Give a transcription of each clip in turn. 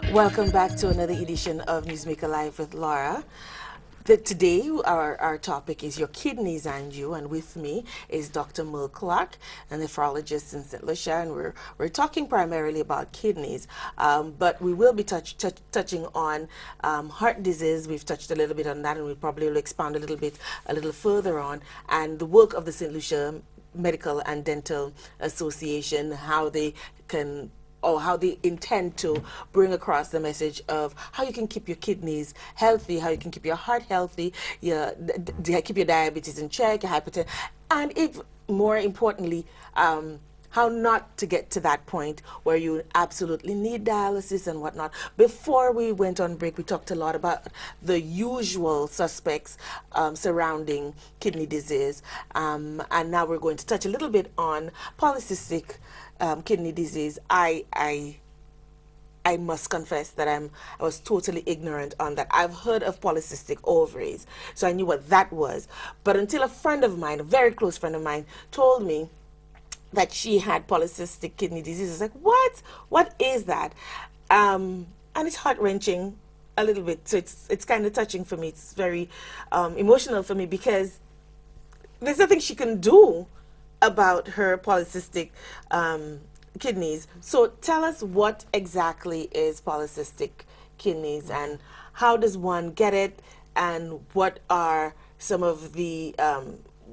Welcome back to another edition of NewsMaker Live with Laura. Today, our topic is your kidneys and you, and with me is Dr. Merle Clark, a nephrologist in St. Lucia, and we're talking primarily about kidneys, but we will be touching on heart disease. We've touched a little bit on that, and we probably will expand a little further on, and the work of the St. Lucia Medical and Dental Association, how they can or how they intend to bring across the message of how you can keep your kidneys healthy, how you can keep your heart healthy, keep your diabetes in check, your hypertension, and if more importantly, how not to get to that point where you absolutely need dialysis and whatnot. Before we went on break, we talked a lot about the usual suspects surrounding kidney disease, and now we're going to touch a little bit on polycystic kidney disease. I must confess that I was totally ignorant on that. I've heard of polycystic ovaries, so I knew what that was. But until a friend of mine, a very close friend of mine, told me that she had polycystic kidney disease. I was like, what? What is that? And it's heart-wrenching a little bit. So it's kind of touching for me. It's very emotional for me because there's nothing she can do about her polycystic kidneys. So tell us, what exactly is polycystic kidneys and how does one get it, and what are some of the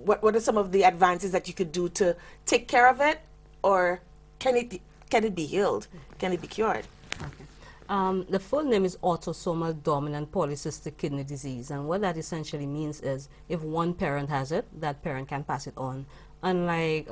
what are some of the advances that you could do to take care of it, or can it be healed? Can it be cured? Okay. The full name is autosomal dominant polycystic kidney disease, and what that essentially means is if one parent has it, that parent can pass it on. Unlike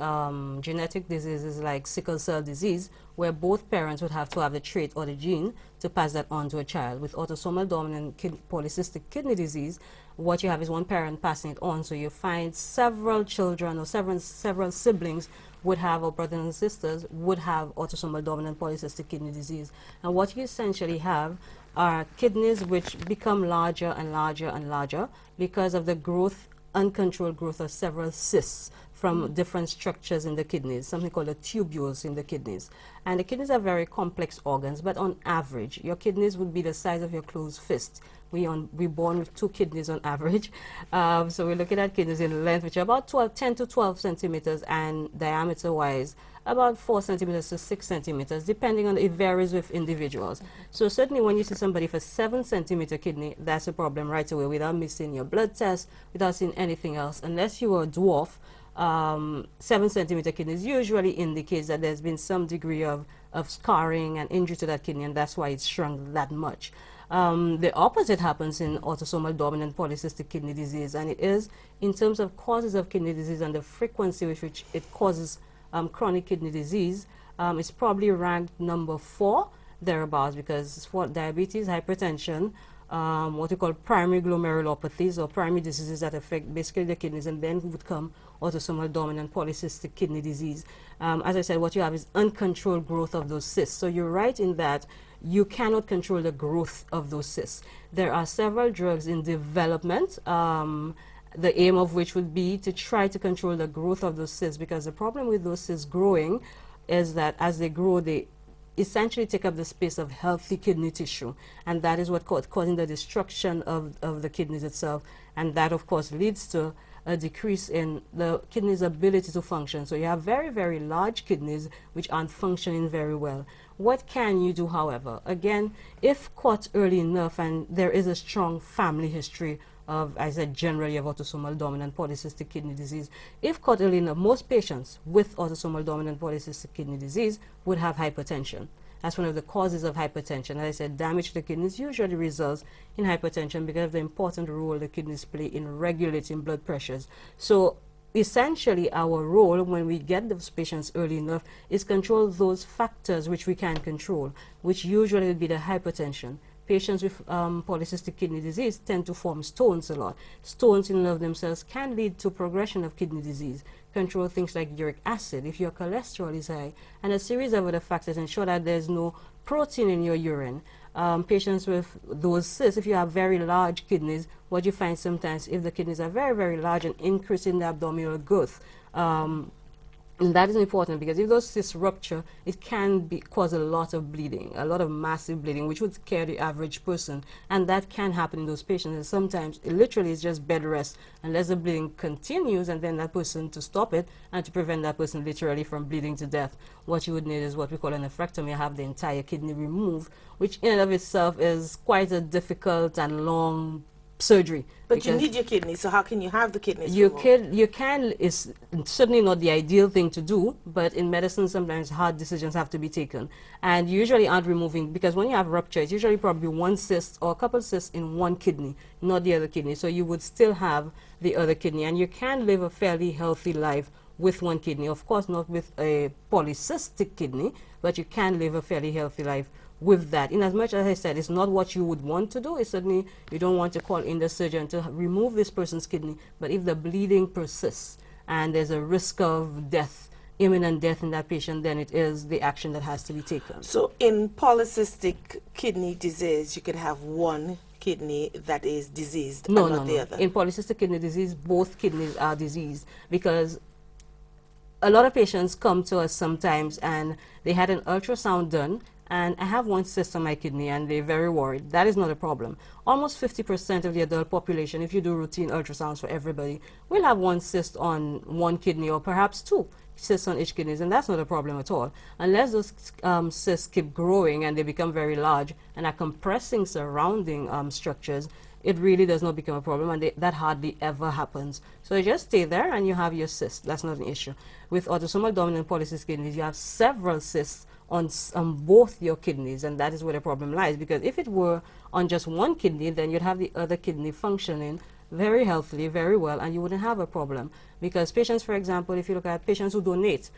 genetic diseases like sickle cell disease, where both parents would have to have the trait or the gene to pass that on to a child. With autosomal dominant polycystic kidney disease, what you have is one parent passing it on. So you find several children or several siblings would have, or brothers and sisters would have autosomal dominant polycystic kidney disease. And what you essentially have are kidneys which become larger and larger and larger because of the growth, uncontrolled growth of several cysts from different structures in the kidneys, something called the tubules in the kidneys. And the kidneys are very complex organs, but on average, your kidneys would be the size of your closed fist. We're born with 2 kidneys on average. So we're looking at kidneys in length, which are about 10 to 12 centimeters, and diameter-wise, about 4 centimeters to 6 centimeters, depending on, it varies with individuals. So certainly when you see somebody with a 7-centimeter kidney, that's a problem right away without missing your blood test, without seeing anything else. Unless you are a dwarf, 7-centimeter kidneys usually indicates that there's been some degree of scarring and injury to that kidney, and that's why it's shrunk that much. The opposite happens in autosomal dominant polycystic kidney disease, and it is in terms of causes of kidney disease and the frequency with which it causes chronic kidney disease. It's probably ranked number 4 thereabouts, because for diabetes, hypertension, what we call primary glomerulopathies or primary diseases that affect basically the kidneys, and then would come autosomal dominant polycystic kidney disease. As I said, what you have is uncontrolled growth of those cysts. So you're right in that you cannot control the growth of those cysts. There are several drugs in development, the aim of which would be to try to control the growth of those cysts, because the problem with those cysts growing is that as they grow, they essentially take up the space of healthy kidney tissue, and that is what causing the destruction of the kidneys itself, and that of course leads to a decrease in the kidney's ability to function. So you have very, very large kidneys which aren't functioning very well. What can you do, however? Again, if caught early enough, and there is a strong family history of, I said, generally of autosomal dominant polycystic kidney disease, if caught early enough, most patients with autosomal dominant polycystic kidney disease would have hypertension. That's one of the causes of hypertension. As I said, damage to the kidneys usually results in hypertension because of the important role the kidneys play in regulating blood pressures. So essentially our role when we get those patients early enough is control those factors which we can control, which usually would be the hypertension. Patients with polycystic kidney disease tend to form stones a lot. Stones in and of themselves can lead to progression of kidney disease. Control things like uric acid, if your cholesterol is high, and a series of other factors ensure that there's no protein in your urine. Patients with those cysts, if you have very large kidneys, what you find sometimes, if the kidneys are very, very large and increase in the abdominal girth, And that is important because if those cysts rupture, it can cause a lot of bleeding, a lot of massive bleeding, which would scare the average person. And that can happen in those patients. And sometimes it literally is just bed rest unless the bleeding continues, and then that person, to stop it and to prevent that person literally from bleeding to death, what you would need is what we call a nephrectomy, have the entire kidney removed, which in and of itself is quite a difficult and long surgery. But you need your kidney, so how can you have the kidneys you removed? can it's certainly not the ideal thing to do, but in medicine sometimes hard decisions have to be taken, and you usually aren't removing, because when you have rupture, it's usually probably one cyst or a couple cysts in one kidney, not the other kidney, so you would still have the other kidney, and you can live a fairly healthy life with one kidney. Of course not with a polycystic kidney, but you can live a fairly healthy life with that. In as much as I said, it's not what you would want to do. It's certainly, you don't want to call in the surgeon to remove this person's kidney, but if the bleeding persists and there's a risk of death, imminent death in that patient, then it is the action that has to be taken. So in polycystic kidney disease, you could have one kidney that is diseased and not the other. In polycystic kidney disease, both kidneys are diseased, because a lot of patients come to us sometimes and they had an ultrasound done, and I have one cyst on my kidney, and they're very worried. That is not a problem. Almost 50% of the adult population, if you do routine ultrasounds for everybody, will have one cyst on one kidney, or perhaps two cysts on each kidney, and that's not a problem at all. Unless those cysts keep growing and they become very large and are compressing surrounding structures, it really does not become a problem, and that hardly ever happens. So you just stay there and you have your cyst. That's not an issue. With autosomal dominant polycystic kidneys, you have several cysts on both your kidneys, and that is where the problem lies, because if it were on just one kidney, then you'd have the other kidney functioning very healthily, very well, and you wouldn't have a problem. Because patients, for example, if you look at patients who donate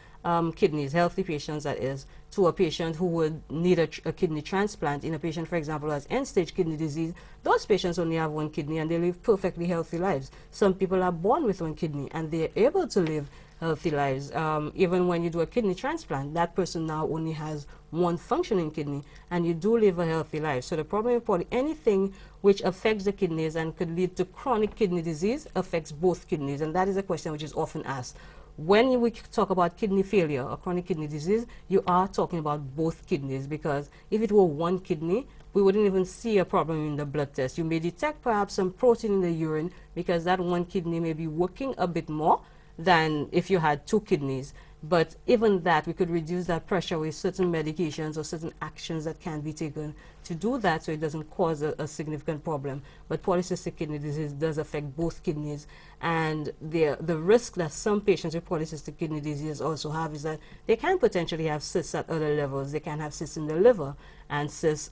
kidneys, healthy patients that is, to a patient who would need a kidney transplant, in a patient, for example, who has end-stage kidney disease, those patients only have one kidney and they live perfectly healthy lives. Some people are born with one kidney and they're able to live healthy lives. Even when you do a kidney transplant, that person now only has one functioning kidney, and you do live a healthy life. So the problem with anything which affects the kidneys and could lead to chronic kidney disease affects both kidneys, and that is a question which is often asked. When we talk about kidney failure or chronic kidney disease, you are talking about both kidneys, because if it were one kidney, we wouldn't even see a problem in the blood test. You may detect perhaps some protein in the urine because that one kidney may be working a bit more than if you had two kidneys. But even that, we could reduce that pressure with certain medications or certain actions that can be taken to do that, so it doesn't cause a significant problem. But polycystic kidney disease does affect both kidneys, and the risk that some patients with polycystic kidney disease also have is that they can potentially have cysts at other levels. They can have cysts in the liver and cysts,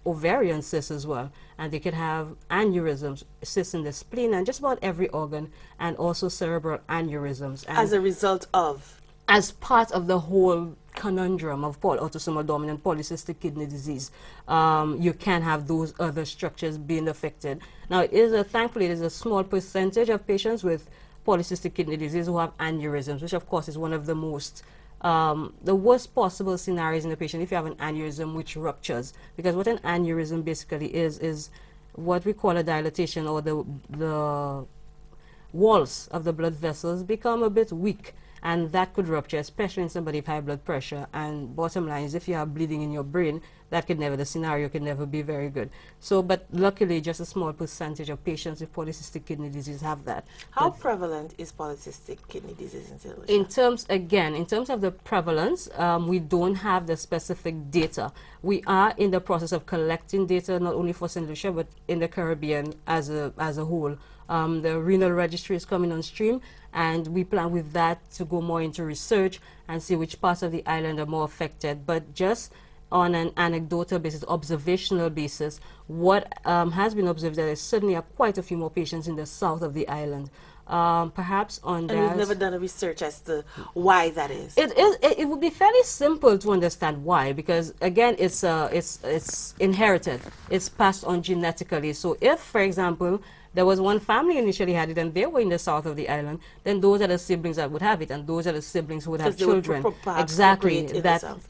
ovarian cysts as well, and they could have aneurysms, cysts in the spleen and just about every organ, and also cerebral aneurysms. And as a result of? As part of the whole conundrum of autosomal dominant polycystic kidney disease, you can have those other structures being affected. Now, thankfully, it is a small percentage of patients with polycystic kidney disease who have aneurysms, which of course is one of the most, the worst possible scenarios in the patient if you have an aneurysm which ruptures. Because what an aneurysm basically is what we call a dilatation, or the walls of the blood vessels become a bit weak, and that could rupture, especially in somebody with high blood pressure. And bottom line is, if you have bleeding in your brain, the scenario could never be very good. So, but luckily, just a small percentage of patients with polycystic kidney disease have that. How prevalent is polycystic kidney disease in St. Lucia? In terms of the prevalence, we don't have the specific data. We are in the process of collecting data, not only for St. Lucia, but in the Caribbean as a whole. The renal registry is coming on stream, and we plan with that to go more into research and see which parts of the island are more affected. But just on an anecdotal basis, observational basis, what has been observed, there is certainly quite a few more patients in the south of the island. Perhaps on that. And we've never done a research as to why that is. It would be fairly simple to understand why, because again, it's inherited. It's passed on genetically. So if, for example, there was one family initially had it and they were in the south of the island, then those are the siblings that would have it, and those are the siblings who would have children. Exactly.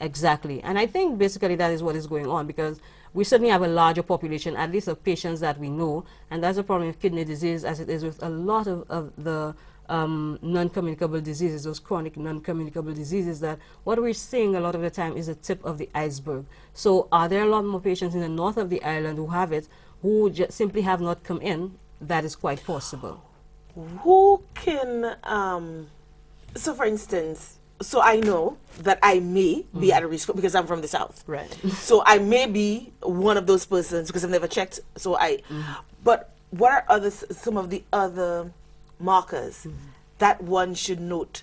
Exactly. And I think basically that is what is going on, because we certainly have a larger population, at least of patients that we know, and that's a problem with kidney disease, as it is with a lot of the non-communicable diseases, those chronic non-communicable diseases, that what we're seeing a lot of the time is the tip of the iceberg. So are there a lot more patients in the north of the island who have it, who just simply have not come in? That is quite possible. Who can, so for instance, so I know that I may be at a risk because I'm from the south. Right. So I may be one of those persons because I've never checked. So but what are some of the other markers that one should note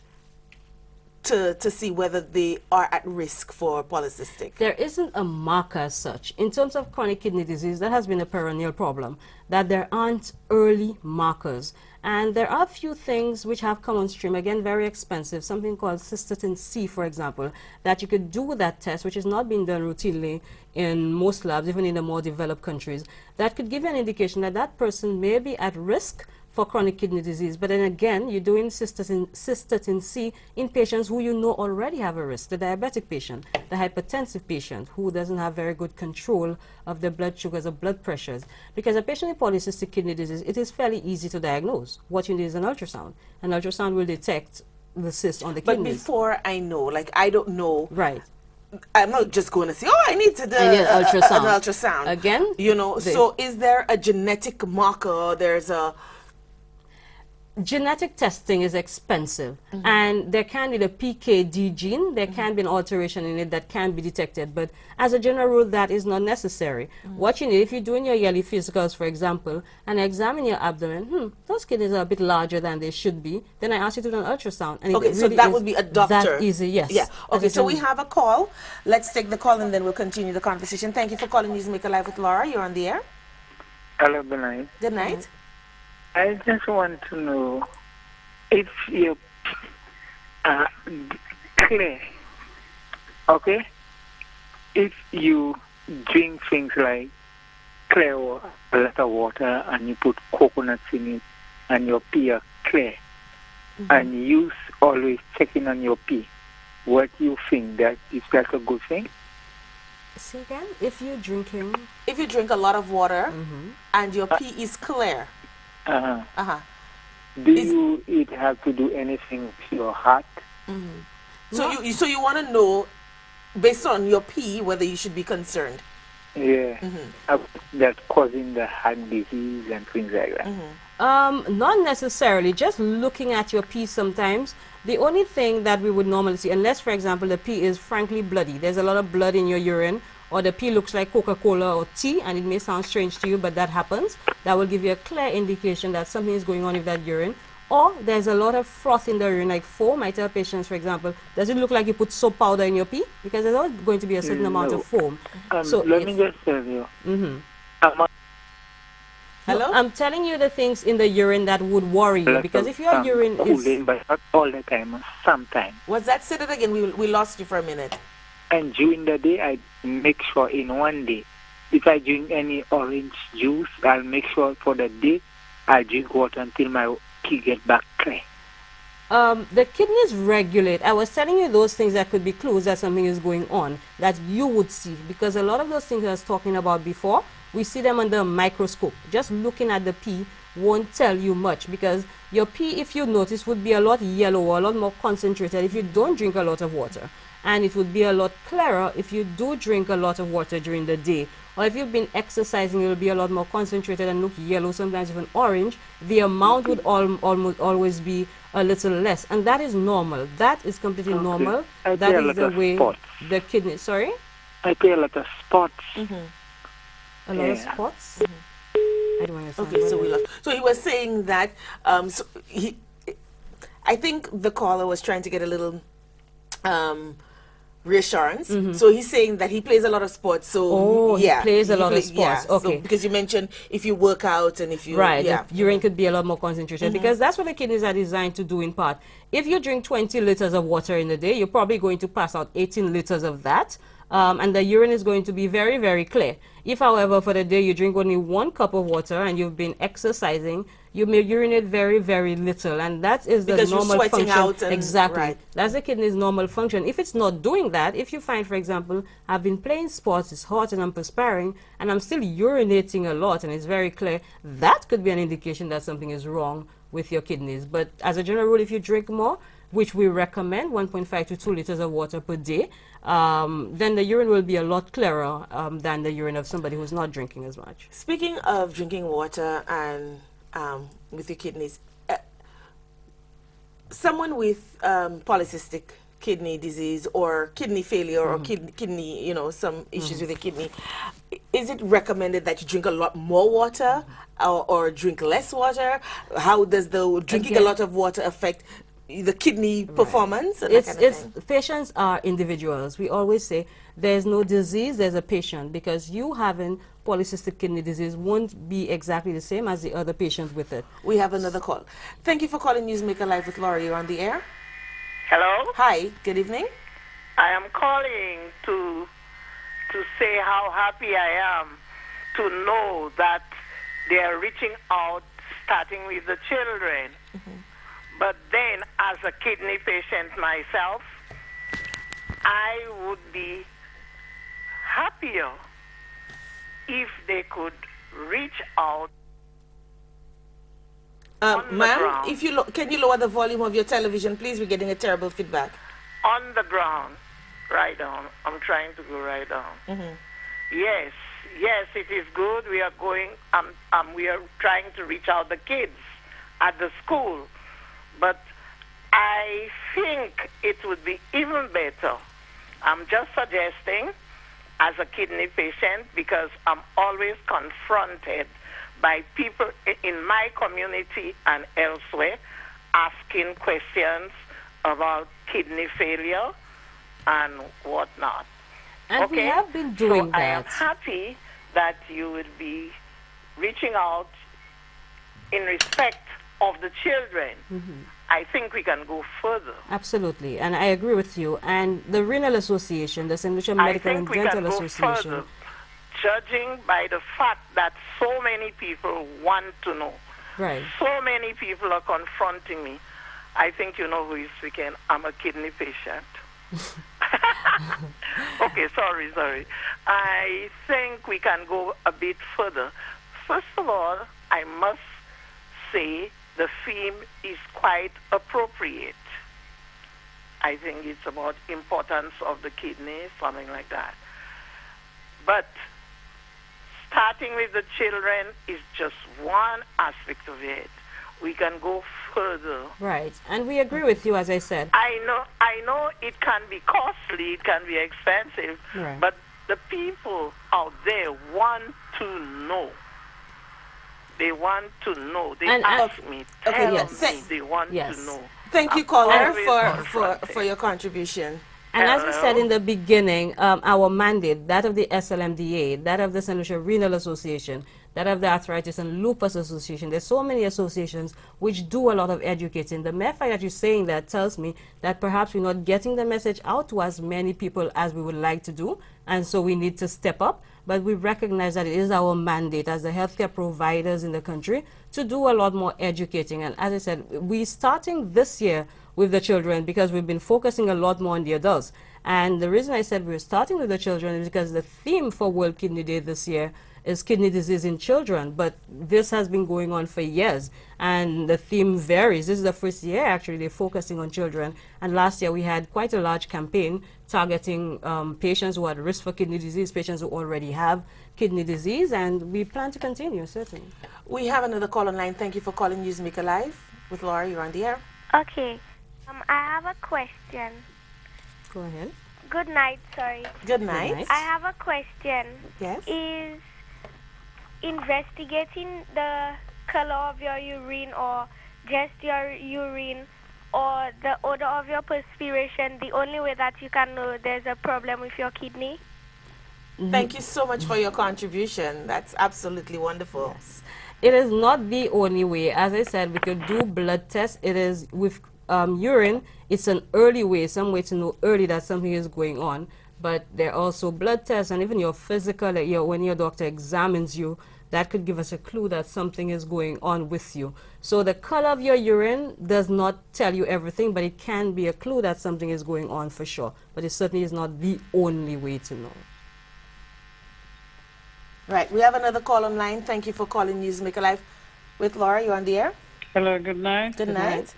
to see whether they are at risk for polycystic? There isn't a marker as such. In terms of chronic kidney disease, that has been a perennial problem, that there aren't early markers. And there are a few things which have come on stream, again, very expensive, something called cystatin C, for example, that you could do that test, which is not being done routinely in most labs, even in the more developed countries, that could give you an indication that that person may be at risk for chronic kidney disease. But then again, you're doing cystatin C in patients who you know already have a risk, the diabetic patient, the hypertensive patient who doesn't have very good control of their blood sugars or blood pressures. Because a patient with polycystic kidney disease, it is fairly easy to diagnose. What you need is an ultrasound. An ultrasound will detect the cyst on the kidneys. But before I know, like I don't know. Right. I'm not just going to say, oh, I need to do an ultrasound. An ultrasound. Again? You know, so is there a genetic marker? There's a... Genetic testing is expensive, and there can be the PKD gene, there can be an alteration in it that can be detected, but as a general rule, that is not necessary. What you need, if you're doing your yearly physicals, for example, and examine your abdomen, those kidneys are a bit larger than they should be, then I ask you to do an ultrasound. And okay, so that would be a doctor. That easy, yes. Yeah. Okay, so we have a call. Let's take the call and then we'll continue the conversation. Thank you for calling NewsMaker Live with Laura. You're on the air. Hello, good night. Good night. I just want to know if you clear, okay? If you drink things like clear water, a lot of water, and you put coconuts in it, and your pee are clear, and you always checking on your pee, what do you think? Is that a good thing? Say again? If you drink a lot of water and your pee is clear. Do you have to do anything with your heart? So you want to know, based on your pee, whether you should be concerned. Yeah, that's causing the heart disease and things like that. Not necessarily. Just looking at your pee sometimes, the only thing that we would normally see, unless, for example, the pee is frankly bloody, there's a lot of blood in your urine, or the pee looks like Coca-Cola or tea, and it may sound strange to you, but that happens. That will give you a clear indication that something is going on with that urine. Or there's a lot of froth in the urine, like foam. I tell patients, for example, does it look like you put soap powder in your pee? Because there's always going to be a certain amount of foam. So let me just tell you. Hello? I'm telling you the things in the urine that would worry you, because if your urine is... But not all the time, sometimes. What's that? Say that again. We lost you for a minute. And during the day, I make sure in one day, if I drink any orange juice, I'll make sure for the day, I drink water until my pee get back clear. The kidneys regulate. I was telling you those things that could be clues that something is going on, that you would see. Because a lot of those things I was talking about before, we see them under a microscope. Just looking at the pee won't tell you much, because your pee, if you notice, would be a lot yellower, a lot more concentrated if you don't drink a lot of water. And it would be a lot clearer if you do drink a lot of water during the day. Or if you've been exercising, it will be a lot more concentrated and look yellow, sometimes even orange. The amount would almost always be a little less. And that is normal. That is completely normal. That is the way the kidney... Sorry? I pay a lot of spots. A lot of spots? I don't understand. Okay, so we lost. So he was saying that... I think the caller was trying to get a little... reassurance. So he's saying that he plays a lot of sports. So he plays a lot of sports. Okay. So, because you mentioned if you work out and if you the urine could be a lot more concentrated, because that's what the kidneys are designed to do in part. If you drink 20 liters of water in a day, you're probably going to pass out 18 liters of that. And the urine is going to be very, very clear. If, however, for the day you drink only 1 cup of water and you've been exercising, you may urinate very, very little, and that is the normal function. Out and, exactly. That's the kidney's normal function. If it's not doing that, if you find, for example, I've been playing sports, it's hot and I'm perspiring, and I'm still urinating a lot and it's very clear, that could be an indication that something is wrong with your kidneys. But as a general rule, if you drink more, which we recommend, 1.5 to 2 liters of water per day, then the urine will be a lot clearer than the urine of somebody who's not drinking as much. Speaking of drinking water and with your kidneys, someone with polycystic kidney disease or kidney failure or kidney, you know, some issues with the kidney, is it recommended that you drink a lot more water or drink less water? How does the drinking a lot of water affect the kidney performance? And Patients are individuals. We always say there's no disease, there's a patient, because you having polycystic kidney disease won't be exactly the same as the other patient with it. We have another call. Thank you for calling NewsMaker Live with Laura. You're on the air. Hello? Hi, good evening. I am calling to say how happy I am to know that they are reaching out, starting with the children. But then, as a kidney patient myself, I would be happier if they could reach out. Ma'am, if you can you lower the volume of your television, please? We're getting a terrible feedback. On the ground, right down. I'm trying to go right down. Yes, it is good. We are going. We are trying to reach out the kids at the school, but I think it would be even better. I'm just suggesting, as a kidney patient, because I'm always confronted by people in my community and elsewhere asking questions about kidney failure and whatnot. And we have been doing that. I am happy that you will be reaching out in respect of the children. I think we can go further. Absolutely, and I agree with you. And the Renal Association, the St. Lucia Medical and Dental Association, further, judging by the fact that so many people want to know. Right. So many people are confronting me. I think you know who is speaking. I'm a kidney patient. Okay, sorry. I think we can go a bit further. First of all, I must say the theme is quite appropriate. I think it's about importance of the kidney, something like that. But starting with the children is just one aspect of it. We can go further. Right, and we agree with you, as I said. I know it can be costly, it can be expensive, right. But the people out there want to know. They want to know. They ask me, tell me, they want to know. Thank you, caller, for your contribution. And as we said in the beginning, our mandate, that of the SLMDA, that of the St. Lucia Renal Association, that of the Arthritis and Lupus Association, there's so many associations which do a lot of educating. The mere fact that you're saying that tells me that perhaps we're not getting the message out to as many people as we would like to do, and so we need to step up. But we recognize that it is our mandate as the healthcare providers in the country to do a lot more educating. And as I said, we're starting this year with the children because we've been focusing a lot more on the adults. And the reason I said we're starting with the children is because the theme for World Kidney Day this year is kidney disease in children, but this has been going on for years, and the theme varies. This is the first year actually they're focusing on children, and last year we had quite a large campaign targeting patients who are at risk for kidney disease, patients who already have kidney disease, and we plan to continue, certainly. We have another call online. Thank you for calling NewsMaker Live with Laura. You're on the air. Okay. I have a question. Go ahead. Good night, sorry. Good night. I have a question. Yes? Is investigating the color of your urine or just your urine or the odor of your perspiration the only way that you can know there's a problem with your kidney? Thank you so much for your contribution. That's absolutely wonderful. Yes. It is not the only way. As I said, we could do blood tests. It is with urine, it's an early way, some way to know early that something is going on. But there are also blood tests and even your physical, when your doctor examines you, that could give us a clue that something is going on with you. So the color of your urine does not tell you everything, but it can be a clue that something is going on for sure. But it certainly is not the only way to know. Right, we have another call online. Thank you for calling NewsMaker Live with Laura. You're on the air. Hello, good night. Good night.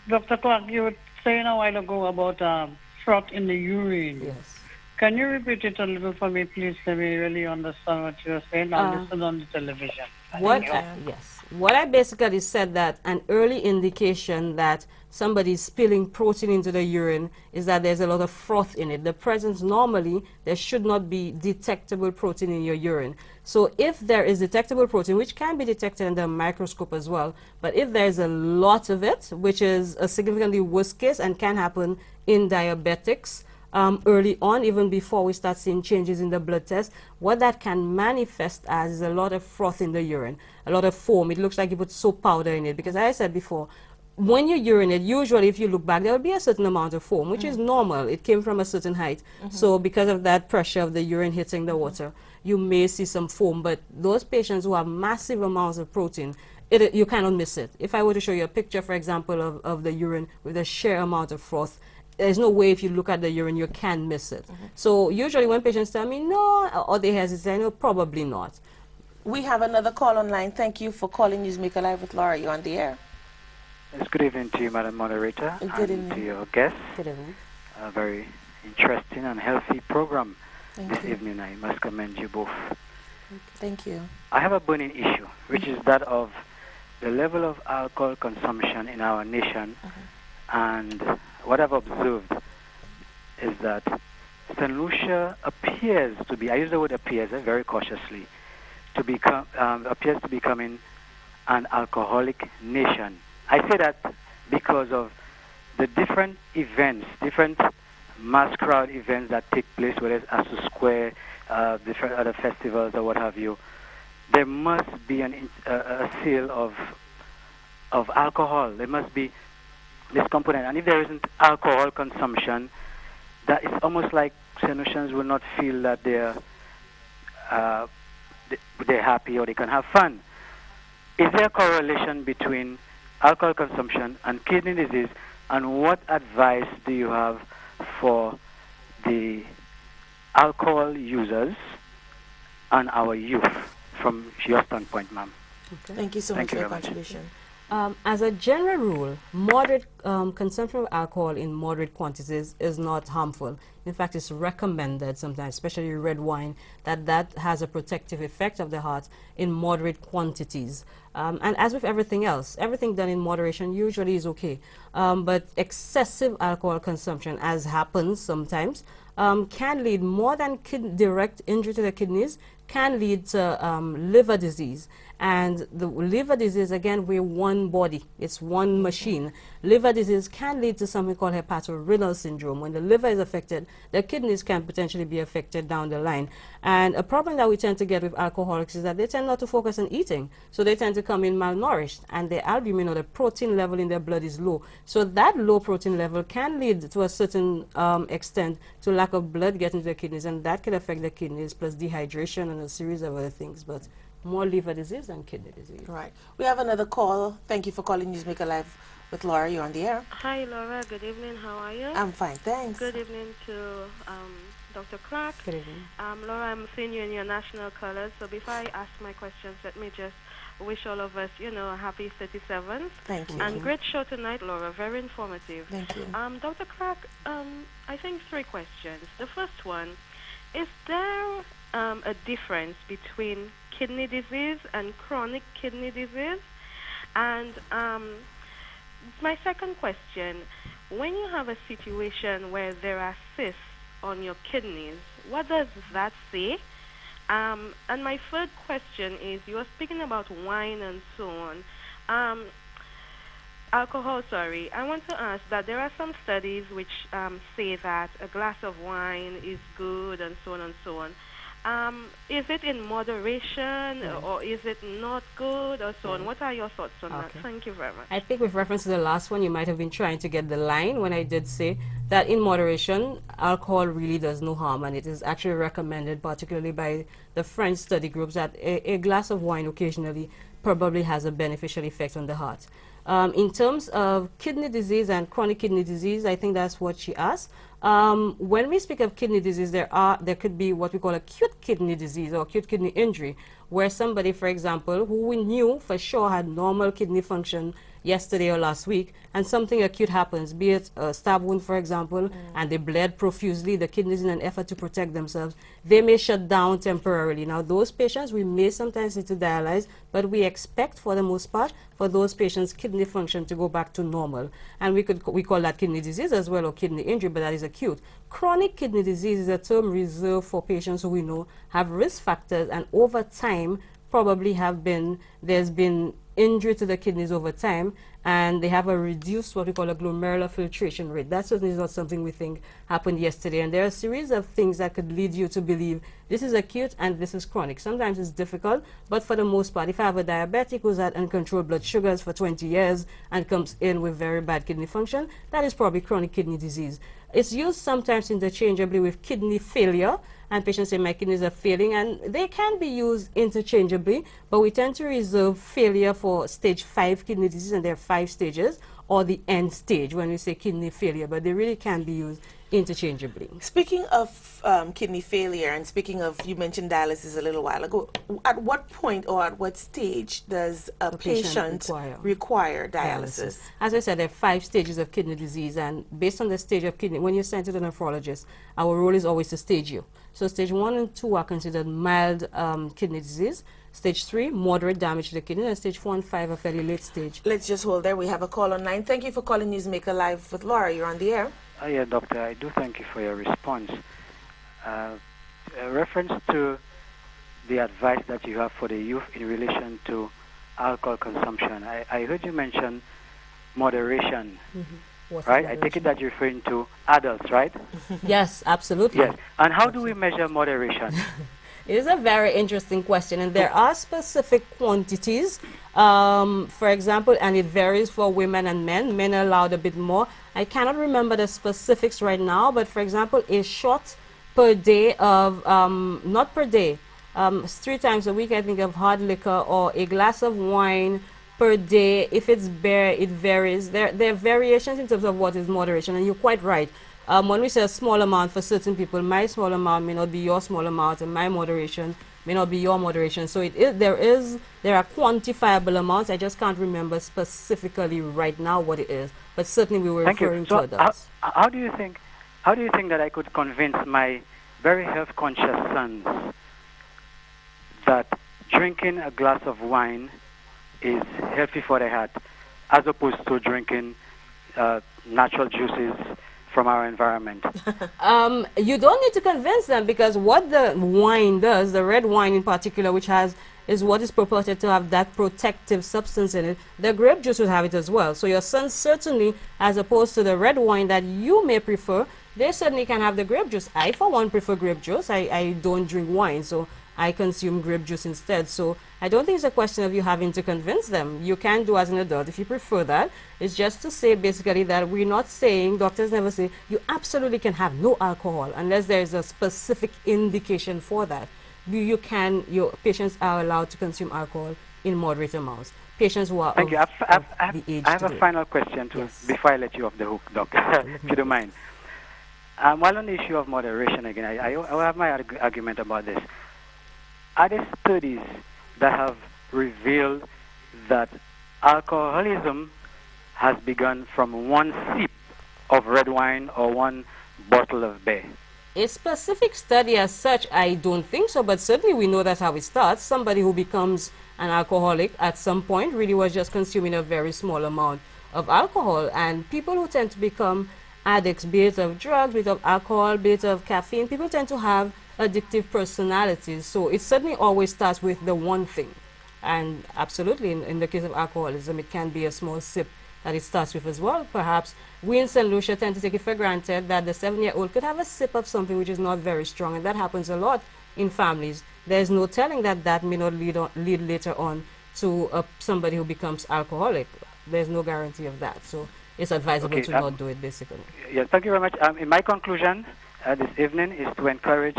Dr. Clark, you were saying a while ago about froth in the urine. Yes. Can you repeat it a little for me, please? Let me really understand what you're saying. I'll listen on the television. Yes. What I basically said that an early indication that somebody's spilling protein into the urine is that there's a lot of froth in it. The presence normally, there should not be detectable protein in your urine. So if there is detectable protein, which can be detected under a microscope as well, but if there's a lot of it, which is a significantly worse case and can happen in diabetics, early on, even before we start seeing changes in the blood test, what that can manifest as is a lot of froth in the urine, a lot of foam. It looks like you put soap powder in it, because as I said before, when you urinate, usually if you look back, there will be a certain amount of foam, which is normal. It came from a certain height. So because of that pressure of the urine hitting the water, you may see some foam. But those patients who have massive amounts of protein, you cannot miss it. If I were to show you a picture, for example, of the urine with a sheer amount of froth, there's no way if you look at the urine you can miss it. So usually when patients tell me no, or they hesitate, no, probably not. We have another call online. Thank you for calling NewsMaker Live with Laura. You're on the air. Yes, good evening to you, Madam Moderator, Good and evening. to your guests. Good evening. A very interesting and healthy program this you. evening. I must commend you both. Thank you. I have a burning issue, which is that of the level of alcohol consumption in our nation. And what I've observed is that St. Lucia appears to be, I use the word appears very cautiously, to become, appears to be becoming an alcoholic nation. I say that because of the different events, different mass crowd events that take place, whether it's Asu Square, different other festivals or what have you. There must be a sale of alcohol. There must be this component. And if there isn't alcohol consumption, that it's almost like St. Lucians will not feel that they're happy or they can have fun. Is there a correlation between alcohol consumption and kidney disease, and what advice do you have for the alcohol users and our youth from your standpoint, ma'am? Okay. Thank you so much for your contribution. As a general rule, moderate consumption of alcohol in moderate quantities is not harmful. In fact, it's recommended sometimes, especially red wine, that has a protective effect of the heart in moderate quantities. And as with everything else, everything done in moderation usually is okay. But excessive alcohol consumption, as happens sometimes, can lead more than direct injury to the kidneys, can lead to liver disease. And the liver disease, again, we're one body. It's one machine. Liver disease can lead to something called hepatorenal syndrome. When the liver is affected, the kidneys can potentially be affected down the line. And a problem that we tend to get with alcoholics is that they tend not to focus on eating. So they tend to come in malnourished, and their albumin or the protein level in their blood is low. So that low protein level can lead to a certain extent to lack of blood getting to the kidneys, and that can affect the kidneys, plus dehydration and a series of other things. But more liver disease than kidney disease. Right. We have another call. Thank you for calling NewsMaker Live with Laura. You're on the air. Hi, Laura. Good evening. How are you? I'm fine, thanks. Good evening to Dr. Clark. Good evening. Laura, I'm seeing you in your national colors. So before I ask my questions, let me just wish all of us, a happy 37th. Thank you. And great show tonight, Laura. Very informative. Thank you. Dr. Clark, I think 3 questions. The first one, is there a difference between kidney disease and chronic kidney disease? And my second question, when you have a situation where there are cysts on your kidneys, what does that say? And my third question is, you were speaking about wine and so on. Alcohol, sorry. I want to ask that there are some studies which say that a glass of wine is good and so on and so on. Is it in moderation or is it not good or so on? What are your thoughts on that? Thank you very much. I think with reference to the last one, you might have been trying to get the line when I did say that in moderation, alcohol really does no harm, and it is actually recommended, particularly by the French study groups, that a glass of wine occasionally probably has a beneficial effect on the heart. In terms of kidney disease and chronic kidney disease, I think that's what she asked. When we speak of kidney disease, there could be what we call acute kidney disease or acute kidney injury, where somebody, for example, who we knew for sure had normal kidney function yesterday or last week, and something acute happens, be it a stab wound, for example, and they bled profusely, the kidneys in an effort to protect themselves, they may shut down temporarily. Now, those patients, we may sometimes need to dialyze, but we expect, for the most part, for those patients' kidney function to go back to normal. And we call that kidney disease as well, or kidney injury, but that is acute. Chronic kidney disease is a term reserved for patients who we know have risk factors, and over time, probably there's been injury to the kidneys over time, and they have a reduced what we call a glomerular filtration rate. That certainly is not something we think happened yesterday. And there are a series of things that could lead you to believe this is acute and this is chronic. Sometimes it's difficult, but for the most part, if I have a diabetic who's had uncontrolled blood sugars for 20 years and comes in with very bad kidney function, that is probably chronic kidney disease. It's used sometimes interchangeably with kidney failure, and patients say my kidneys are failing, and they can be used interchangeably, but we tend to reserve failure for stage 5 kidney disease, and there are 5 stages, or the end stage when we say kidney failure, but they really can be used interchangeably. Speaking of kidney failure, and speaking of, you mentioned dialysis a little while ago, at what point or at what stage does a patient require dialysis? As I said, there are 5 stages of kidney disease, and based on the stage of kidney, when you're sent to the nephrologist, our role is always to stage you. So stage 1 and 2 are considered mild kidney disease. Stage 3, moderate damage to the kidney, and stage 4 and 5 are fairly late stage. Let's just hold there. We have a call online. Thank you for calling NewsMaker Live with Laura. You're on the air. Yeah, Doctor, I do thank you for your response. A reference to the advice that you have for the youth in relation to alcohol consumption. I heard you mention moderation, right? I take it that you're referring to adults, right? Yes, absolutely. Yes. And how do we measure moderation? It is a very interesting question, and there are specific quantities, for example, and it varies for women and men. Men are allowed a bit more. I cannot remember the specifics right now, but for example, a shot per day of, not per day, 3 times a week, I think, of hard liquor, or a glass of wine per day. If it's beer, it varies. There are variations in terms of what is moderation, and you're quite right. When we say a small amount for certain people, my small amount may not be your small amount, and my moderation may not be your moderation. So there are quantifiable amounts. I just can't remember specifically right now what it is, but certainly we were referring to adults. How do you think that I could convince my very health conscious sons that drinking a glass of wine is healthy for the heart, as opposed to drinking natural juices from our environment? You don't need to convince them, because what the wine does, the red wine in particular, which is what is purported to have that protective substance in it, the grape juice would have it as well. So your sons certainly, as opposed to the red wine that you may prefer, they certainly can have the grape juice. I, for one, prefer grape juice. I don't drink wine, so I consume grape juice instead. So I don't think it's a question of you having to convince them. You can do as an adult if you prefer that. It's just to say basically that we're not saying, doctors never say, you absolutely can have no alcohol unless there is a specific indication for that. Your patients are allowed to consume alcohol in moderate amounts. Patients who are Thank you. the age I have today. a final question before I let you off the hook, Doctor, if you don't mind. While on the issue of moderation again, I have my argument about this. Are there studies that have revealed that alcoholism has begun from one sip of red wine or one bottle of beer? A specific study as such, I don't think so, but certainly we know that's how it starts. Somebody who becomes an alcoholic at some point really was just consuming a very small amount of alcohol. And people who tend to become addicts, be it of drugs, be it of alcohol, be it of caffeine, people tend to have addictive personalities. So it certainly always starts with the one thing. And absolutely, in the case of alcoholism, it can be a small sip that it starts with as well. Perhaps we in St. Lucia tend to take it for granted that the 7-year-old could have a sip of something which is not very strong, and that happens a lot in families. There's no telling that may not lead later on to somebody who becomes alcoholic. There's no guarantee of that. So it's advisable to not do it, basically. Yes, thank you very much. In my conclusion this evening is to encourage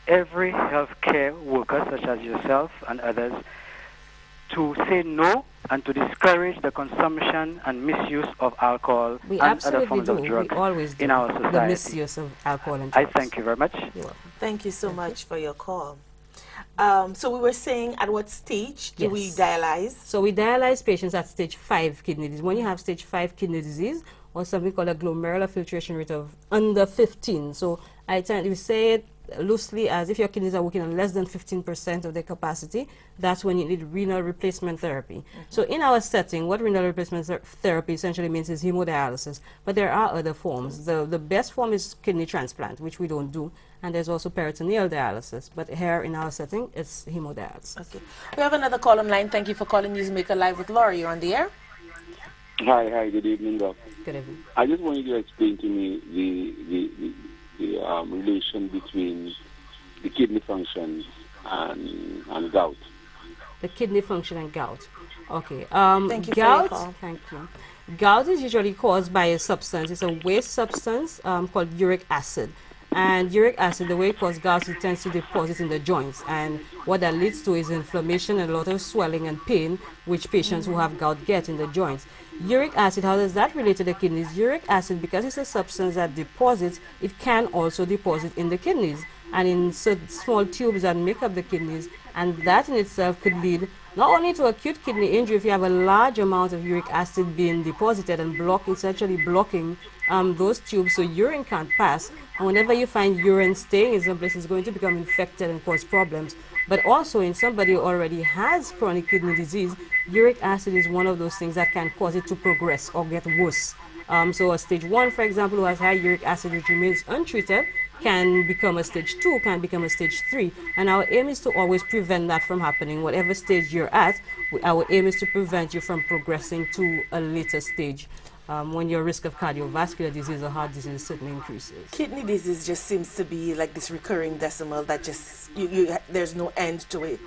every healthcare worker, such as yourself and others, to say no and to discourage the consumption and misuse of alcohol and other forms of drugs in our society. The misuse of alcohol and drugs. drugs. I thank you very much. Thank you so much for your call. So we were saying, at what stage do we Yes. dialyze? So we dialyze patients at stage 5 kidney disease. When you have stage 5 kidney disease, or something called a glomerular filtration rate of under 15. So I tend to say it loosely as if your kidneys are working on less than 15% of their capacity, that's when you need renal replacement therapy. So in our setting, what renal replacement therapy essentially means is hemodialysis, but there are other forms. The best form is kidney transplant, which we don't do, and there's also peritoneal dialysis, but here in our setting, it's hemodialysis. Okay. We have another call online. Thank you for calling Newsmaker Live with Laura. You're on the air. Hi, good evening, Doc. Good evening. I just want you to explain to me the relation between the kidney function and gout. The kidney function and gout. Okay. Thank you for your call. Thank you. Gout is usually caused by a substance. It's a waste substance called uric acid. And uric acid, the way it causes gout, it tends to deposit in the joints. And what that leads to is inflammation and a lot of swelling and pain, which patients who have gout get in the joints. Uric acid, how does that relate to the kidneys? Uric acid, because it's a substance that deposits, it can also deposit in the kidneys and in small tubes that make up the kidneys. And that in itself could lead not only to acute kidney injury if you have a large amount of uric acid being deposited and essentially blocking those tubes so urine can't pass. And whenever you find urine staying in some place, it's going to become infected and cause problems. But also in somebody who already has chronic kidney disease, uric acid is one of those things that can cause it to progress or get worse. So a stage 1, for example, who has high uric acid which remains untreated, can become a stage 2, can become a stage 3. And our aim is to always prevent that from happening. Whatever stage you're at, our aim is to prevent you from progressing to a later stage when your risk of cardiovascular disease or heart disease certainly increases. Kidney disease just seems to be like this recurring decimal that just, there's no end to it.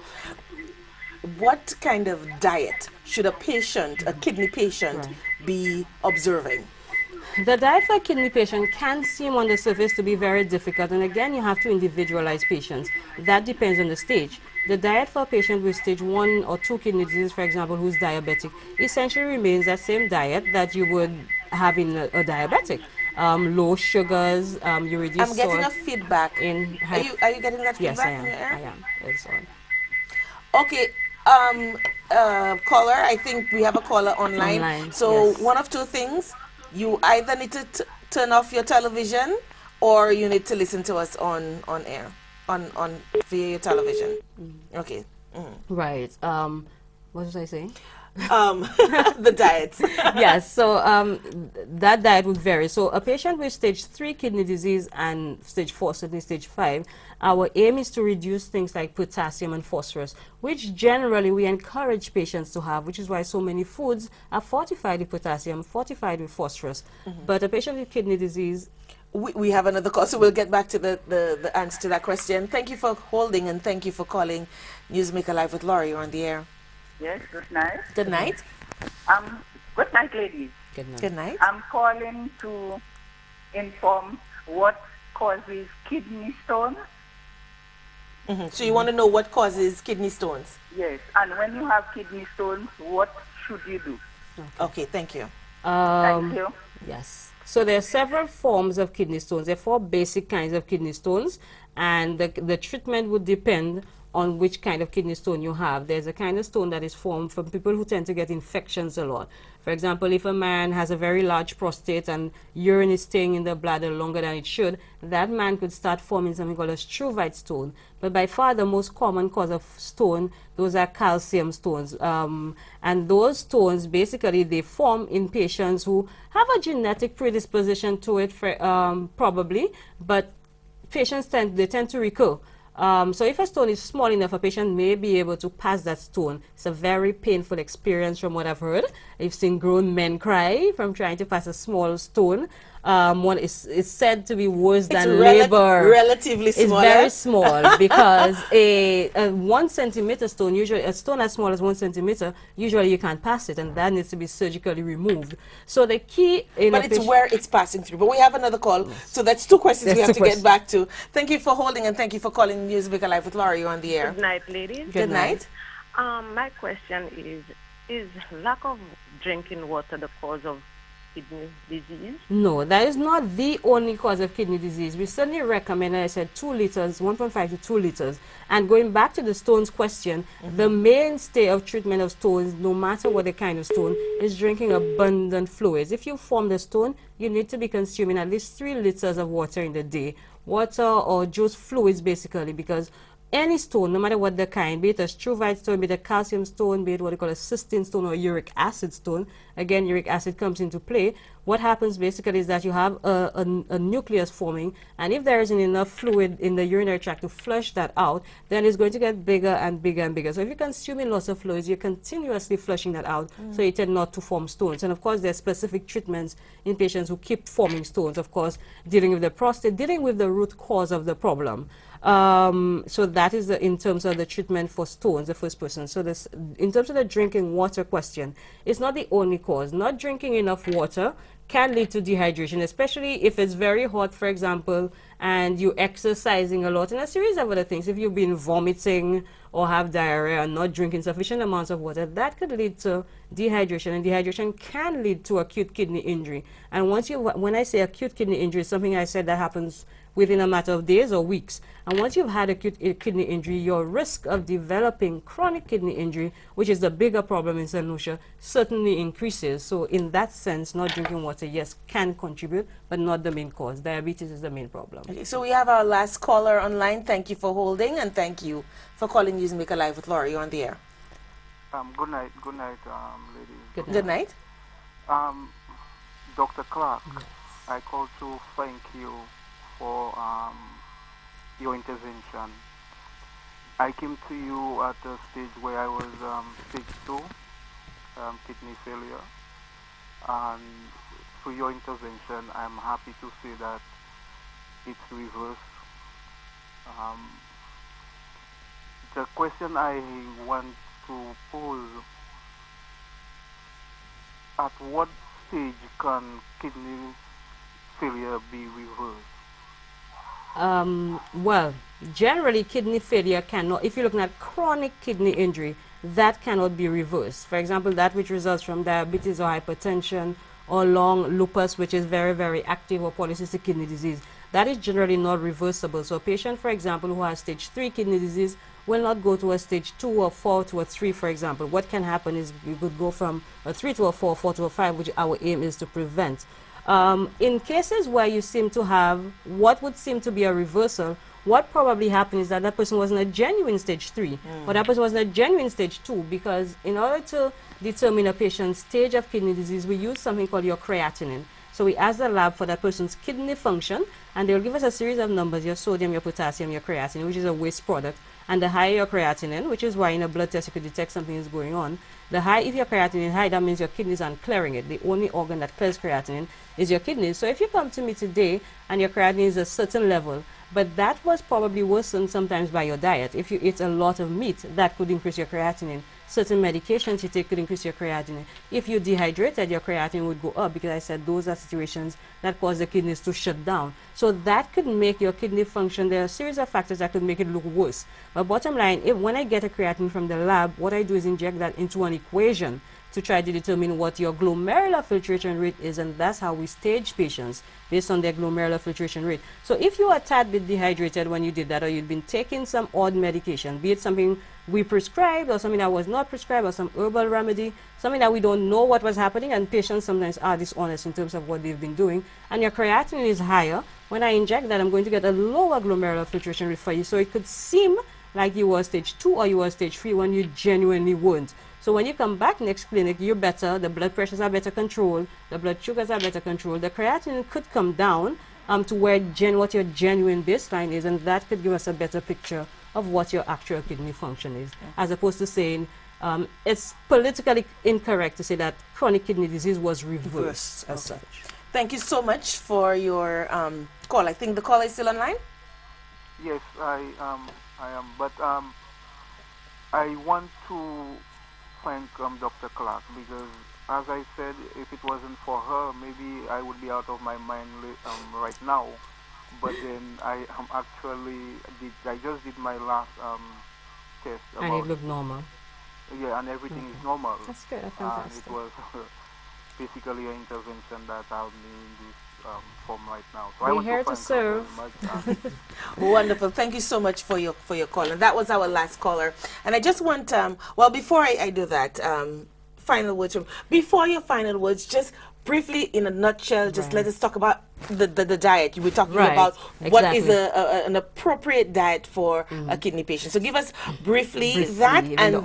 What kind of diet should a kidney patient, be observing? The diet for a kidney patient can seem on the surface to be very difficult, and again, you have to individualize patients. That depends on the stage. The diet for a patient with stage 1 or 2 kidney disease, for example, who's diabetic, essentially remains that same diet that you would have in a diabetic. Low sugars, you reduce I'm getting a feedback. Are you getting that feedback? Yes, I am. In your ear? I am. It's on. Okay. Caller, I think we have a caller online. So yes. one of two things. You either need to turn off your television or you need to listen to us on air, via your television. Okay. Right. What was I saying? The diets. Yes, so that diet would vary. So a patient with stage 3 kidney disease and stage 4, certainly stage 5, our aim is to reduce things like potassium and phosphorus, which generally we encourage patients to have, which is why so many foods are fortified with potassium, fortified with phosphorus. But a patient with kidney disease, we have another call, so we'll get back to the answer to that question. Thank you for holding and thank you for calling Newsmaker Live with Laurie. You're on the air. Yes, good night. Good night. Good night, ladies. Good night. Good night. I'm calling to inform what causes kidney stone. So you want to know what causes kidney stones? Yes, and when you have kidney stones, what should you do? Okay, thank you. Thank you. Yes. So there are several forms of kidney stones. There are 4 basic kinds of kidney stones, and the treatment would depend on which kind of kidney stone you have. There's a kind of stone that is formed from people who tend to get infections a lot. For example, if a man has a very large prostate and urine is staying in the bladder longer than it should, that man could start forming something called a struvite stone. But by far the most common cause of stone, those are calcium stones. And those stones, basically, they form in patients who have a genetic predisposition to it, probably, but patients tend to recur. So if a stone is small enough, a patient may be able to pass that stone. It's a very painful experience from what I've heard. I've seen grown men cry from trying to pass a small stone. One is said to be worse than labor. Relatively small. It's very small because a 1 centimeter stone, usually a stone as small as 1 centimeter, usually you can't pass it, and that needs to be surgically removed. So the key in but it's where it's passing through. But we have another call, so that's 2 questions we have to get back to. Thank you for holding and thank you for calling Newsmaker Live with Laurie. You're on the air. Good night, ladies. Good night. My question is lack of drinking water the cause of kidney disease? No, that is not the only cause of kidney disease. We certainly recommend, as I said, 2 liters, 1.5 to 2 liters. And going back to the stones question, the mainstay of treatment of stones, no matter what the kind of stone, is drinking abundant fluids. If you form the stone, you need to be consuming at least 3 liters of water in the day. Water or juice fluids, basically, because any stone, no matter what the kind, be it a struvite stone, be it a calcium stone, be it what they call a cysteine stone or uric acid stone, again, uric acid comes into play. What happens basically is that you have a nucleus forming, and if there isn't enough fluid in the urinary tract to flush that out, then it's going to get bigger and bigger and bigger. So if you're consuming lots of fluids, you're continuously flushing that out, so you tend not to form stones. And of course, there are specific treatments in patients who keep forming stones, of course, dealing with the prostate, dealing with the root cause of the problem. So that is in terms of the treatment for stones, the first person. So this, in terms of the drinking water question, it's not the only cause. Not drinking enough water can lead to dehydration, especially if it's very hot, for example, and you're exercising a lot, and a series of other things. If you've been vomiting or have diarrhea and not drinking sufficient amounts of water, that could lead to dehydration, and dehydration can lead to acute kidney injury. And when I say acute kidney injury, something I said that happens within a matter of days or weeks. And once you've had acute kidney injury, your risk of developing chronic kidney injury, which is the bigger problem in St. Lucia, certainly increases. So in that sense, not drinking water, yes, can contribute, but not the main cause. Diabetes is the main problem. Okay, so we have our last caller online. Thank you for holding, and thank you for calling NewsMaker Live with Laura. You're on the air. Good night, ladies. Good night. Dr. Clark, yes. I called to thank you for your intervention. I came to you at a stage where I was stage 2 kidney failure, and through your intervention I'm happy to say that it's reversed. The question I want to pose: at what stage can kidney failure be reversed? Well, generally kidney failure cannot, if you're looking at chronic kidney injury, that cannot be reversed. For example, that which results from diabetes or hypertension or long lupus, which is very, very active, or polycystic kidney disease, that is generally not reversible. So a patient, for example, who has stage 3 kidney disease will not go to a stage 2 or 4 to a 3, for example. What can happen is you could go from a 3 to a 4, 4 to a 5, which our aim is to prevent. In cases where you seem to have what would seem to be a reversal, what probably happened is that that person was in a genuine stage 3, or that person was in a genuine stage 2, because in order to determine a patient's stage of kidney disease, we use something called your creatinine. So we ask the lab for that person's kidney function, and they'll give us a series of numbers: your sodium, your potassium, your creatinine, which is a waste product. And the higher your creatinine, which is why in a blood test you could detect something is going on, the high, if your creatinine is high, that means your kidneys aren't clearing it. The only organ that clears creatinine is your kidneys. So if you come to me today and your creatinine is a certain level, but that was probably worsened sometimes by your diet. If you eat a lot of meat, that could increase your creatinine. Certain medications you take could increase your creatinine. If you dehydrated, your creatinine would go up, because I said those are situations that cause the kidneys to shut down. So that could make your kidney function. There are a series of factors that could make it look worse. But bottom line, when I get a creatinine from the lab, what I do is inject that into an equation to try to determine what your glomerular filtration rate is, and that's how we stage patients based on their glomerular filtration rate. So if you are a tad bit dehydrated when you did that, or you'd been taking some odd medication, be it something we prescribed or something that was not prescribed, or some herbal remedy, something that we don't know what was happening, and patients sometimes are dishonest in terms of what they've been doing, and your creatinine is higher, when I inject that, I'm going to get a lower glomerular filtration rate for you. So it could seem like you were stage 2 or you were stage 3 when you genuinely weren't. So when you come back next clinic, you're better, the blood pressures are better controlled, the blood sugars are better controlled, the creatinine could come down to where what your genuine baseline is, and that could give us a better picture of what your actual kidney function is, as opposed to saying it's politically incorrect to say that chronic kidney disease was reversed as such. Thank you so much for your call. I think the caller is still online? Yes, I am, but I want to thank Dr. Clark, because as I said, if it wasn't for her, maybe I would be out of my mind right now. But then I just did my last test. And it looked normal. Yeah, and everything is normal. That's good. That's fantastic. It was basically an intervention that helped me in this form right now. So We're I want here to thank her serve. very much. Wonderful. Thank you so much for your call. And that was our last caller. And I just want, well, before I do that, final words. Before your final words, just briefly, in a nutshell, just let us talk about the diet. You were talking about what is an appropriate diet for a kidney patient. So give us briefly that, and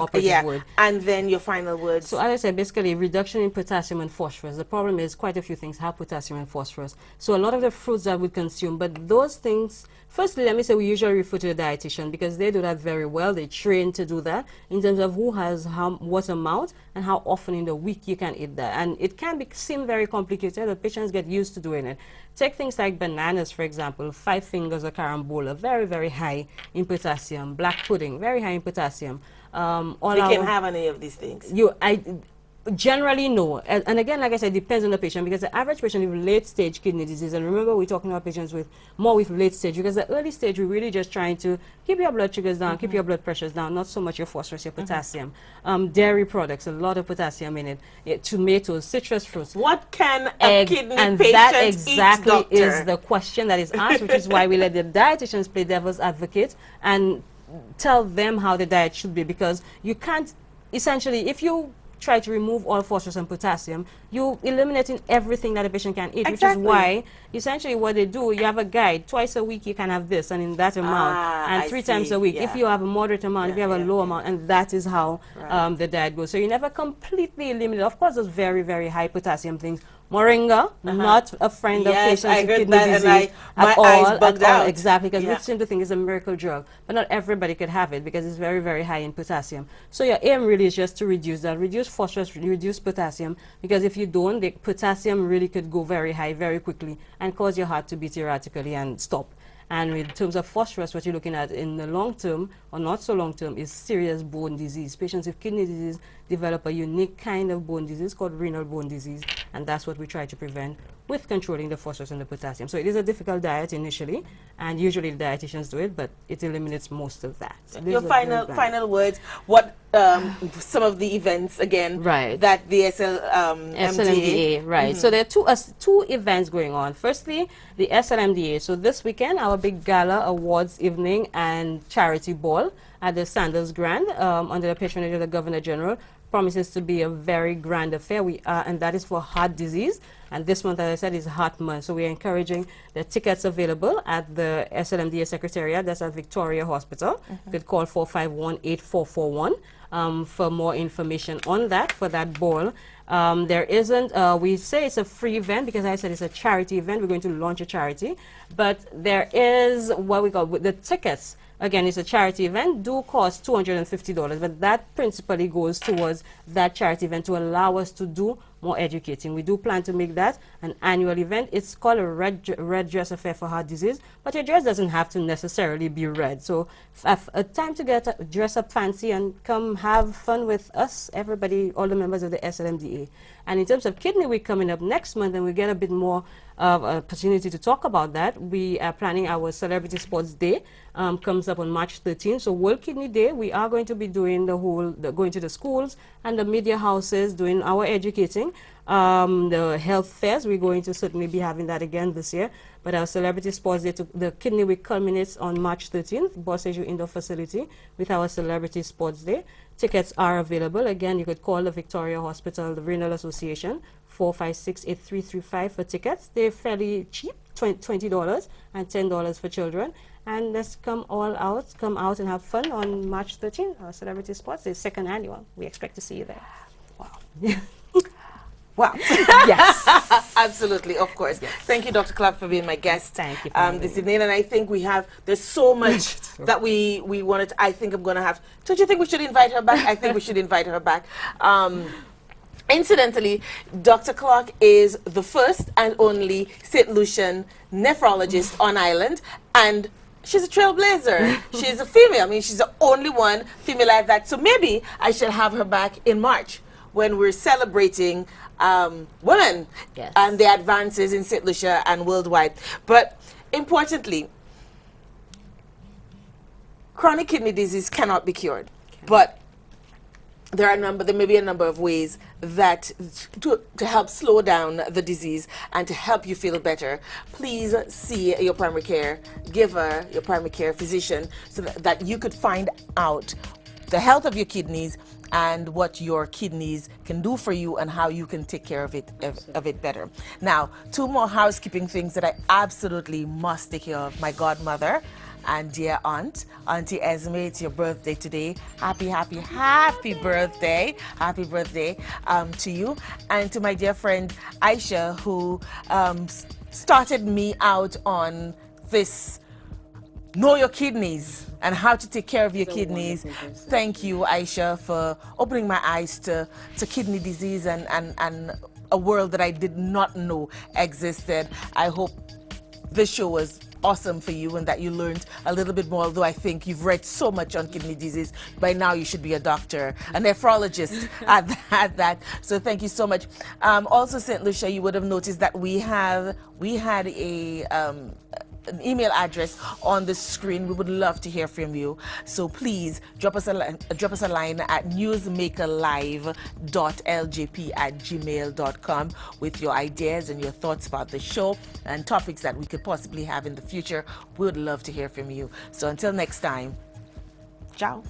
and then your final words. So as I said, basically reduction in potassium and phosphorus. The problem is quite a few things have potassium and phosphorus. So a lot of the fruits that we consume, but those things, firstly, let me say we usually refer to the dietitian because they do that very well. They train to do that in terms of who has what amount and how often in the week you can eat that. And it can seem very complicated. The patients get used to doing it. Take things like bananas, for example, 5 fingers of carambola, very, very high in potassium. Black pudding, very high in potassium. You can have any of these things. Generally, no. And again, like I said, it depends on the patient because the average patient with late-stage kidney disease, and remember we're talking about patients with more with late-stage because the early stage, we're really just trying to keep your blood sugars down, keep your blood pressures down, not so much your phosphorus, your potassium. Dairy products, a lot of potassium in it. Tomatoes, citrus fruits. What can a kidney patient eat, that exactly doctor? is the question that is asked, which is why we let the dietitians play devil's advocate and tell them how the diet should be because you can't, essentially, if you try to remove all phosphorus and potassium, you're eliminating everything that a patient can eat, which is why essentially what they do, you have a guide, twice a week you can have this and in that amount, and 3 times a week. If you have a moderate amount, if you have a low amount, and that is how the diet goes. So you never completely eliminate. Of course, those very, very high potassium things. Moringa, not a friend of patients with kidney disease at all. Exactly, because we seem to think it's a miracle drug. But not everybody could have it because it's very, very high in potassium. So your aim really is just to reduce that, reduce phosphorus, reduce potassium, because if you don't, the potassium really could go very high very quickly and cause your heart to beat erratically and stop. And in terms of phosphorus, what you're looking at in the long term, or not so long term, is serious bone disease. Patients with kidney disease develop a unique kind of bone disease called renal bone disease, and that's what we try to prevent with controlling the phosphorus and the potassium. So it is a difficult diet initially, and usually the dietitians do it, but it eliminates most of that. So your final words, what some of the events, again, that the SLMDA. So there are two events going on. Firstly, the SLMDA. So this weekend, our big gala awards evening and charity ball at the Sanders Grand under the patronage of the Governor General promises to be a very grand affair. And that is for heart disease. And this month, as I said, is Heart Month. So we're encouraging the tickets available at the SLMDA Secretariat. That's at Victoria Hospital. You could call 451-8441 for more information on that, for that ball. There isn't, we say it's a free event because I said it's a charity event. We're going to launch a charity. But there is what we call the tickets. Again, it's a charity event, do cost $250, but that principally goes towards that charity event to allow us to do more educating. We do plan to make that an annual event. It's called a red dress affair for heart disease, but your dress doesn't have to necessarily be red. So a time to dress up fancy and come have fun with us, everybody, all the members of the SLMDA. And in terms of Kidney Week coming up next month, and we get a bit more of an opportunity to talk about that, we are planning our Celebrity Sports Day, comes up on March 13th. So World Kidney Day, we are going to be doing going to the schools and the media houses, doing our educating. The health fairs, we're going to certainly be having that again this year. But our Celebrity Sports Day, the Kidney Week culminates on March 13th, Borsaju Indoor Facility, with our Celebrity Sports Day. Tickets are available. Again, you could call the Victoria Hospital, the Renal Association, 456-8335 for tickets. They're fairly cheap, $20 and $10 for children. And let's come out and have fun on March 13th, our Celebrity Sports Day, second annual. We expect to see you there. Wow. Wow. Yes. Absolutely, of course. Yes. Thank you, Dr. Clark, for being my guest this evening. And I think there's so much that we wanted to, I think I'm going to have, don't you think we should invite her back? I think we should invite her back. Incidentally, Dr. Clark is the first and only St. Lucian nephrologist on island, and she's a trailblazer. She's a female. I mean, she's the only one female like that. So maybe I should have her back in March when we're celebrating women and the advances in St. Lucia and worldwide. But importantly, chronic kidney disease cannot be cured. But there may be a number of ways that to help slow down the disease and to help you feel better. Please see your primary care giver, your primary care physician, so that you could find out the health of your kidneys and what your kidneys can do for you and how you can take care of it better. Now, 2 more housekeeping things that I absolutely must take care of. My godmother and dear aunt, Auntie Esme, it's your birthday today. Happy birthday. Happy birthday to you. And to my dear friend Aisha, who started me out on this Know Your Kidneys and how to take care of your kidneys. Thank you, Aisha, for opening my eyes to kidney disease and a world that I did not know existed. I hope this show was awesome for you and that you learned a little bit more, although I think you've read so much on kidney disease. By now you should be a doctor, a nephrologist at that. So thank you so much. Also, St. Lucia, you would have noticed that we had an email address on the screen. We would love to hear from you. So please drop us a line at newsmakerlive.ljp@gmail.com with your ideas and your thoughts about the show and topics that we could possibly have in the future. We would love to hear from you. So until next time, ciao.